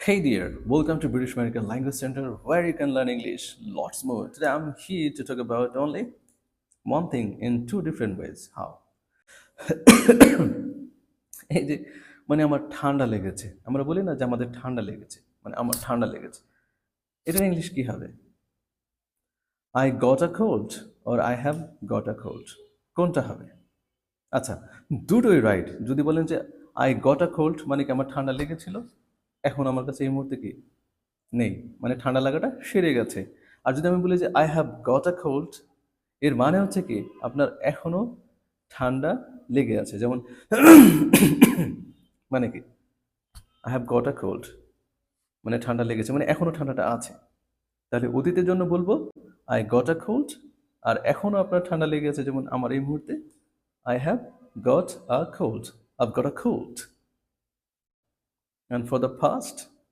Hey there, welcome to British American Language Center where you can learn English lots more. Today I'm here to talk about only one thing in two different ways. How? এই যে আমার ঠান্ডা লেগেছে, আমরা বলি না যে আমাদের ঠান্ডা লেগেছে, আমার ঠান্ডা লেগেছে, এটার ইংলিশ কি হবে? I got a cold or I have got a cold, কোনটা হবে? আচ্ছা, দুটোই রাইট। যদি বলেন যে আই গট আ কোল্ড মানে কি আমার ঠান্ডা লেগেছিল, এখন আমার কাছে এই মুহূর্তে কি নেই, মানে ঠান্ডা লাগাটা সেরে গেছে। আর যদি আমি বলি যে I have got a cold, এর মানে হচ্ছে কি আপনার এখনো ঠান্ডা লেগে আছে। যেমন মানে কি I have got a cold মানে ঠান্ডা লেগেছে, মানে এখনো ঠান্ডাটা আছে। তাহলে অতীতের জন্য বলবো আই গট আ কোল্ড, আর এখনো আপনার ঠান্ডা লেগে আছে, যেমন আমার এই মুহূর্তে I have got a cold, I've got a cold. And for the past,